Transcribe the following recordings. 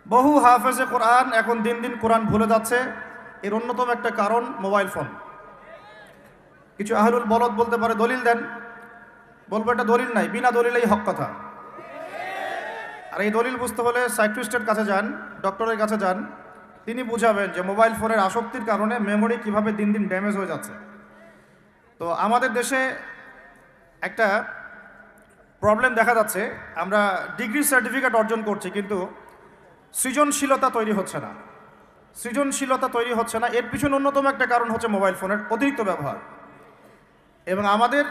বহু হাফেজে কোরআন এখন দিন দিন কোরআন ভুলে যাচ্ছে। এর অন্যতম একটা কারণ মোবাইল ফোন। কিছু আহলুল বলদ বলতে পারে দলিল দেন, বলবো এটা দলিল নাই, বিনা দলিলেই হক কথা। আর এই দলিল বুঝতে হলে সাইকিয়াট্রিস্টের কাছে যান, ডক্টরের কাছে যান, তিনি বুঝাবেন যে মোবাইল ফোনের আসক্তির কারণে মেমোরি কিভাবে দিন দিন ড্যামেজ হয়ে যাচ্ছে। তো আমাদের দেশে একটা প্রবলেম দেখা যাচ্ছে, আমরা ডিগ্রি সার্টিফিকেট অর্জন করছি কিন্তু সৃজনশীলতা তৈরি হচ্ছে না। সৃজনশীলতা তৈরি হচ্ছে না, এর পিছনে অন্যতম একটা কারণ হচ্ছে মোবাইল ফোনের অতিরিক্ত ব্যবহার। এবং আমাদের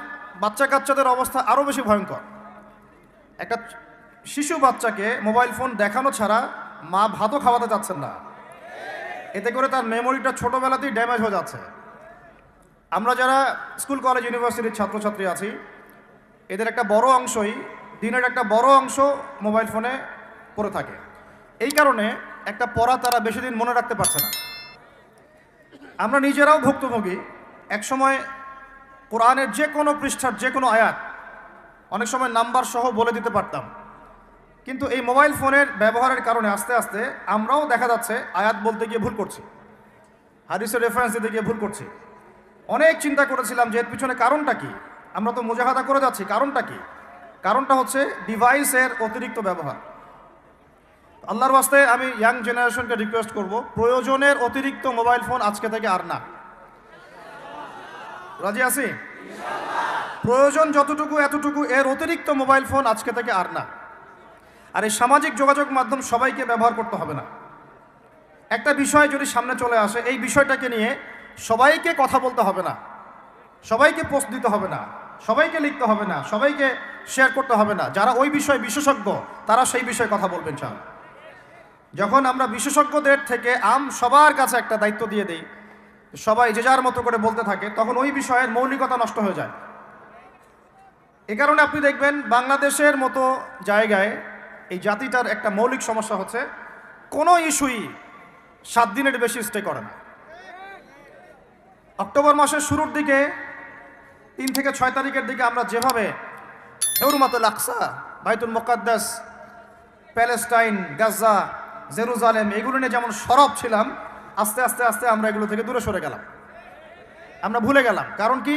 বাচ্চা কাচ্চাদের অবস্থা আরও বেশি ভয়ঙ্কর। একটা শিশু বাচ্চাকে মোবাইল ফোন দেখানো ছাড়া মা ভাতও খাওয়াতে চাচ্ছেন না, এতে করে তার মেমোরিটা ছোটোবেলাতেই ড্যামেজ হয়ে যাচ্ছে। আমরা যারা স্কুল কলেজ ইউনিভার্সিটির ছাত্রছাত্রী আছি, এদের একটা বড় অংশই, দিনের একটা বড় অংশ মোবাইল ফোনে পড়ে থাকে। এই কারণে একটা পড়া তারা বেশি দিন মনে রাখতে পারছে না। আমরা নিজেরাও ভুক্তভোগী। একসময় কোরআনের যে কোনো পৃষ্ঠার যে কোনো আয়াত অনেক সময় নাম্বার সহ বলে দিতে পারতাম, কিন্তু এই মোবাইল ফোনের ব্যবহারের কারণে আস্তে আস্তে আমরাও দেখা যাচ্ছে আয়াত বলতে গিয়ে ভুল করছি, হাদিসের রেফারেন্স দিতে গিয়ে ভুল করছি। অনেক চিন্তা করেছিলাম যে এর পিছনে কারণটা কি। আমরা তো মুজাহাদা করে যাচ্ছি, কারণটা কি? কারণটা হচ্ছে ডিভাইসের অতিরিক্ত ব্যবহার। আল্লাহর ওয়াস্তে আমি ইয়াং জেনারেশনকে রিকোয়েস্ট করব, প্রয়োজনের অতিরিক্ত মোবাইল ফোন আজকে থেকে আর না। রাজি আছি? প্রয়োজন যতটুকু এতটুকু, এর অতিরিক্ত মোবাইল ফোন আজকে থেকে আর না। আর এই সামাজিক যোগাযোগ মাধ্যম সবাইকে ব্যবহার করতে হবে না। একটা বিষয় যদি সামনে চলে আসে, এই বিষয়টাকে নিয়ে সবাইকে কথা বলতে হবে না, সবাইকে পোস্ট দিতে হবে না, সবাইকে লিখতে হবে না, সবাইকে শেয়ার করতে হবে না। যারা ওই বিষয়ে বিশেষজ্ঞ তারা সেই বিষয়ে কথা বলবেন। চান যখন আমরা বিশেষজ্ঞদের থেকে সবার কাছে একটা দায়িত্ব দিয়ে দিই, সবাই যে যার মতো করে বলতে থাকে, তখন ওই বিষয়ের মৌলিকতা নষ্ট হয়ে যায়। এ কারণে আপনি দেখবেন বাংলাদেশের মতো জায়গায় এই জাতিটার একটা মৌলিক সমস্যা হচ্ছে, কোনো ইস্যুই 7 দিনের বেশি স্টে করে না। অক্টোবর মাসের শুরুর দিকে 3 থেকে 6 তারিখের দিকে আমরা যেভাবে হুরমাতুল আকসা, বাইতুল মুকাদ্দাস, প্যালেস্টাইন, গাজা, জেরুজালেম এগুলো নিয়ে যেমন সরব ছিলাম, আস্তে আস্তে আস্তে আমরা এগুলো থেকে দূরে সরে গেলাম, আমরা ভুলে গেলাম। কারণ কি?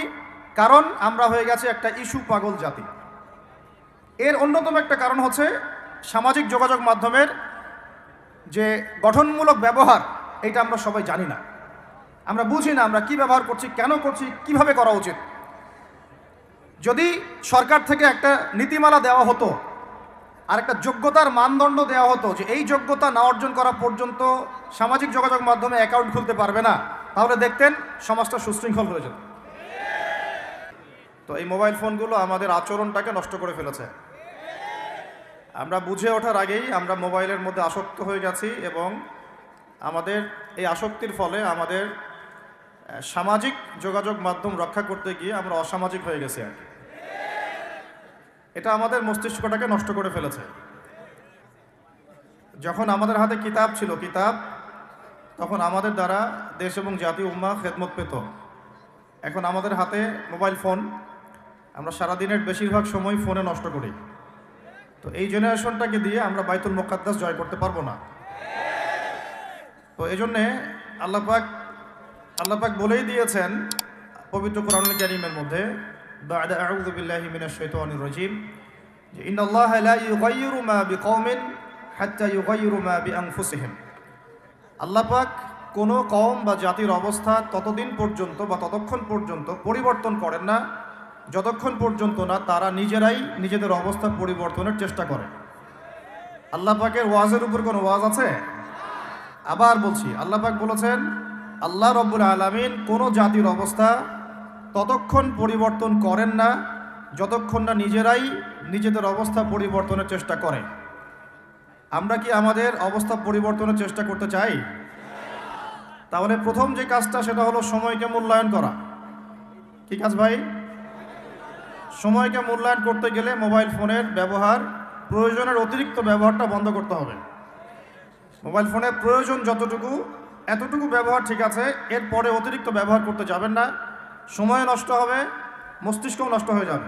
কারণ আমরা হয়ে গেছি একটা ইস্যু পাগল জাতি। এর অন্যতম একটা কারণ হচ্ছে সামাজিক যোগাযোগ মাধ্যমের যে গঠনমূলক ব্যবহার, এটা আমরা সবাই জানি না, আমরা বুঝি না আমরা কি ব্যবহার করছি, কেন করছি, কিভাবে করা উচিত। যদি সরকার থেকে একটা নীতিমালা দেওয়া হতো আর একটা যোগ্যতার মানদণ্ড দেওয়া হতো যে এই যোগ্যতা না অর্জন করা পর্যন্ত সামাজিক যোগাযোগ মাধ্যমে অ্যাকাউন্ট খুলতে পারবে না, তাহলে দেখতেন সমাজটা সুশৃঙ্খল হয়ে যেত। তো এই মোবাইল ফোনগুলো আমাদের আচরণটাকে নষ্ট করে ফেলেছে। আমরা বুঝে ওঠার আগেই আমরা মোবাইলের মধ্যে আসক্ত হয়ে গেছি, এবং আমাদের এই আসক্তির ফলে আমাদের সামাজিক যোগাযোগ মাধ্যম রক্ষা করতে গিয়ে আমরা অসামাজিক হয়ে গেছি আর কি। এটা আমাদের মস্তিষ্কটাকে নষ্ট করে ফেলেছে। যখন আমাদের হাতে কিতাব ছিল, তখন আমাদের দ্বারা দেশ এবং জাতি উম্মাহ খেদমত পেত। এখন আমাদের হাতে মোবাইল ফোন, আমরা সারাদিনের বেশিরভাগ সময় ফোনে নষ্ট করি। তো এই জেনারেশনটাকে দিয়ে আমরা বাইতুল মুকাদ্দাস জয় করতে পারবো না। তো এই জন্যে আল্লাহ পাক বলেই দিয়েছেন পবিত্র কোরআনুল কারীমের মধ্যে, বা'দা আউযু বিল্লাহি মিনাশ শাইতানির রাজীম, যে ইন্নাল্লাহা লা ইউগাইয়িরু মা বিকওমিন হাত্তা ইউগাইয়িরু মা বিআনফুসিহিম। আল্লাহ পাক কোনো কওম বা জাতির অবস্থা ততদিন পর্যন্ত বা ততক্ষণ পর্যন্ত পরিবর্তন করেন না যতক্ষণ পর্যন্ত না তারা নিজেরাই নিজেদের অবস্থা পরিবর্তনের চেষ্টা করে। আল্লাহ পাকের ওয়াজের উপর কোনো ওয়াজ আছে? আবার বলছি, আল্লাহ পাক বলেছেন আল্লাহ রব্বুল আলামিন কোনো জাতির অবস্থা ততক্ষণ পরিবর্তন করেন না যতক্ষণ না নিজেরাই নিজেদের অবস্থা পরিবর্তনের চেষ্টা করে। আমরা কি আমাদের অবস্থা পরিবর্তনের চেষ্টা করতে চাই? তাহলে প্রথম যে কাজটা সেটা হলো সময়কে মূল্যায়ন করা। কি কাজ ভাই? সময়কে মূল্যায়ন করতে গেলে মোবাইল ফোনের ব্যবহার, প্রয়োজনের অতিরিক্ত ব্যবহারটা বন্ধ করতে হবে। মোবাইল ফোনের প্রয়োজন যতটুকু এতটুকু ব্যবহার ঠিক আছে, এরপরে অতিরিক্ত ব্যবহার করতে যাবেন না। সময় নষ্ট হবে, মস্তিষ্কও নষ্ট হয়ে যাবে।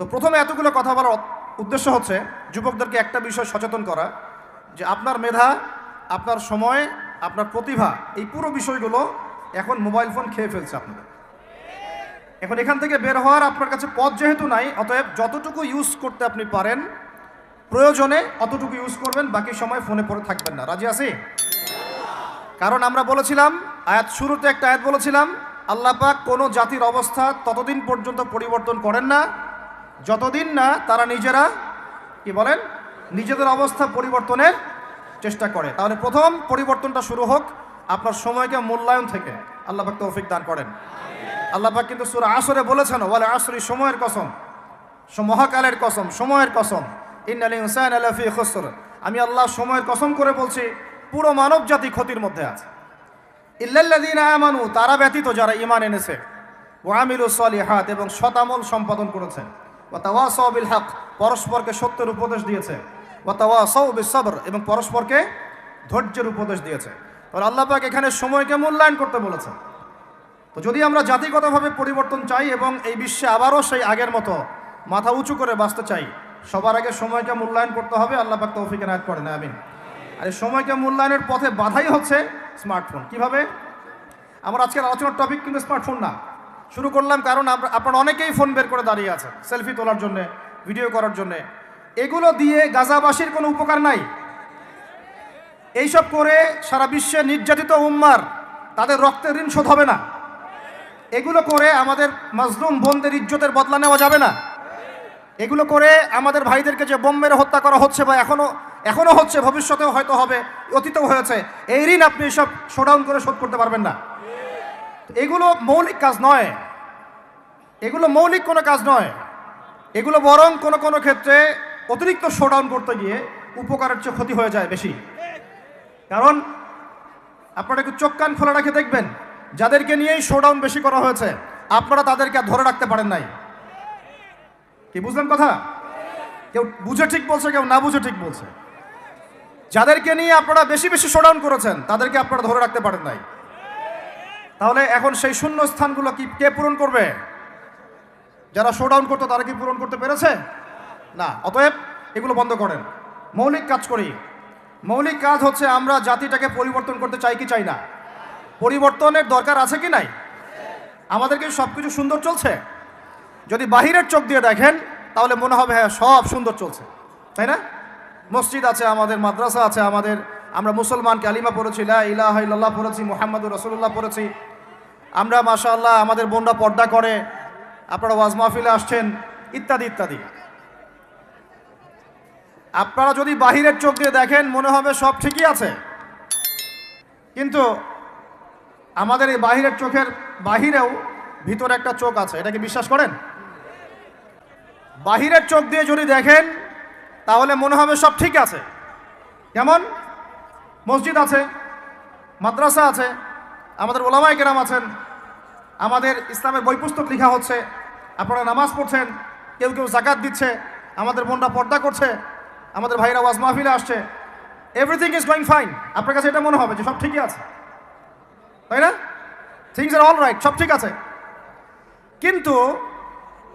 তো প্রথমে এতগুলো কথা বলার উদ্দেশ্য হচ্ছে যুবকদেরকে একটা বিষয় সচেতন করা, যে আপনার মেধা, আপনার সময়, আপনার প্রতিভা, এই পুরো বিষয়গুলো এখন মোবাইল ফোন খেয়ে ফেলছে আপনাদের। এখন এখান থেকে বের হওয়ার আপনার কাছে পথ যেহেতু নাই, অতএব যতটুকু ইউজ করতে আপনি পারেন প্রয়োজনে অতটুকু ইউজ করবেন, বাকি সময় ফোনে পড়ে থাকবেন না। রাজি আছি? কারণ আমরা বলেছিলাম আয়াত শুরুতে একটা আয়াত বলেছিলাম, আল্লাহ পাক কোনো জাতির অবস্থা ততদিন পর্যন্ত পরিবর্তন করেন না যতদিন না তারা নিজেরা কি বলেন নিজেদের অবস্থা পরিবর্তনের চেষ্টা করে। তাহলে প্রথম পরিবর্তনটা শুরু হোক আপনার সময়কে মূল্যায়ন থেকে। আল্লাহ পাক তৌফিক দান করেন। আল্লাহ পাক কিন্তু সূরা আসরে বলেছেন, ওয়াল আসরি, সময়ের কসম, মহাকালের কসম, সময়ের কসম, ইন্নাল ইনসানা লাফি খুসর, আমি আল্লাহ সময়ের কসম করে বলছি পুরো মানব জাতি ক্ষতির মধ্যে আছে। ইল্লাল্লাযীনা আমানু, তারা ব্যতীত যারা ঈমান এনেছে, ওয়া আমিলুস সলিহাত, এবং সৎ আমল সম্পাদন করেছে, ওয়া তাওয়াসাউ বিল হক, পরস্পরকে সত্যের উপদেশ দিয়েছে, ওয়া তাওয়াসাউ বিস সবর, এবং পরস্পরকে ধৈর্যের উপদেশ দিয়েছে। তাহলে আল্লাহ পাক এখানে সময়কে মূল্যায়ন করতে বলেছেন। তো যদি আমরা জাতিগতভাবে পরিবর্তন চাই এবং এই বিশ্বে আবারও সেই আগের মতো মাথা উঁচু করে বাঁচতে চাই, সবার আগে সময়কে মূল্যায়ন করতে হবে। আল্লাহ পাক তৌফিক এনায়েত করেন, আমিন। আর এই সময়কে মূল্যায়নের পথে বাধাই হচ্ছে স্মার্টফোন। কিভাবে? আমার আজকের আলোচনার টপিক কিন্তু স্মার্টফোন না। শুরু করলাম কারণ আপনারা অনেকেই ফোন বের করে দাঁড়িয়ে আছে সেলফি তোলার জন্যে, ভিডিও করার জন্যে। এগুলো দিয়ে গাজাবাসীর কোনো উপকার নাই। এইসব করে সারা বিশ্বে নির্যাতিত উম্মার তাদের রক্তের ঋণ শোধ হবে না। এগুলো করে আমাদের মাজলুম বোনদের ইজ্জতের বদলা নেওয়া যাবে না। এগুলো করে আমাদের ভাইদেরকে যে বোম মেরে হত্যা করা হচ্ছে বা এখনো হচ্ছে, ভবিষ্যতেও হয়তো হবে, অতীতেও হয়েছে, এই ঋণ আপনি এসব শোডাউন করে শোধ করতে পারবেন না। এগুলো মৌলিক কাজ নয়, এগুলো মৌলিক কোনো কাজ নয়। এগুলো বরং কোনো কোনো ক্ষেত্রে অতিরিক্ত শোডাউন করতে গিয়ে উপকারের চেয়ে ক্ষতি হয়ে যায় বেশি। কারণ আপনারা একটু চোখ কান খোলা রাখে দেখবেন, যাদেরকে নিয়েই শোডাউন বেশি করা হয়েছে আপনারা তাদেরকে ধরে রাখতে পারেন নাই। কি বুঝলেন কথা? কেউ বুঝে ঠিক বলছে, কেউ না বুঝে ঠিক বলছে। যাদেরকে নিয়ে আপনারা বেশি বেশি শোডাউন করেছেন তাদেরকে আপনারা ধরে রাখতে পারেন নাই। তাহলে এখন সেই শূন্য স্থানগুলো কি কে পূরণ করবে? যারা শোডাউন করতো তারা কি পূরণ করতে পেরেছে? না। অতএব এগুলো বন্ধ করেন, মৌলিক কাজ করি। মৌলিক কাজ হচ্ছে আমরা জাতিটাকে পরিবর্তন করতে চাই কি চাই না? পরিবর্তনের দরকার আছে কি নাই? আমাদেরকে সব কিছু সুন্দর চলছে? যদি বাহিরের চোখ দিয়ে দেখেন তাহলে মনে হবে হ্যাঁ সব সুন্দর চলছে, তাই না? মসজিদ আছে আমাদের, মাদ্রাসা আছে আমাদের, আমরা মুসলমান কালিমা পড়েছি, লা ইলাহা ইল্লাল্লাহ পড়েছি, মুহাম্মাদুর রাসূলুল্লাহ পড়েছি, আমরা মাশাআল্লাহ আমাদের বোনরা পর্দা করে, আপনারা ওয়াজ মাহফিলে আসছেন, ইত্যাদি ইত্যাদি। আপনারা যদি বাহিরের চোখ দিয়ে দেখেন মনে হবে সব ঠিকই আছে, কিন্তু আমাদের এই বাহিরের চোখের বাহিরেও ভিতরে একটা চোখ আছে। এটা কি বিশ্বাস করেন? বাহিরের চোখ দিয়ে যদি দেখেন তাহলে মনে হবে সব ঠিক আছে। যেমন মসজিদ আছে, মাদ্রাসা আছে, আমাদের ওলামায়ে কেরাম আছেন, আমাদের ইসলামের বই পুস্তক লেখা হচ্ছে, আপনারা নামাজ পড়ছেন, কেউ কেউ যাকাত দিচ্ছে, আমাদের বোনরা পর্দা করছে, আমাদের ভাইরা ওয়াজ মাহফিলে আসছে, এভরিথিং ইজ গোয়িং ফাইন। আপনার কাছে এটা মনে হবে যে সব ঠিকই আছে, তাই না? থিংস আর অল রাইট, সব ঠিক আছে। কিন্তু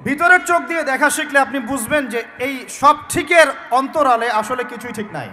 ভিতরের চোখ দিয়ে দেখা শিখলে আপনি বুঝবেন যে এই সব ঠিকের অন্তরালে আসলে কিছুই ঠিক নাই।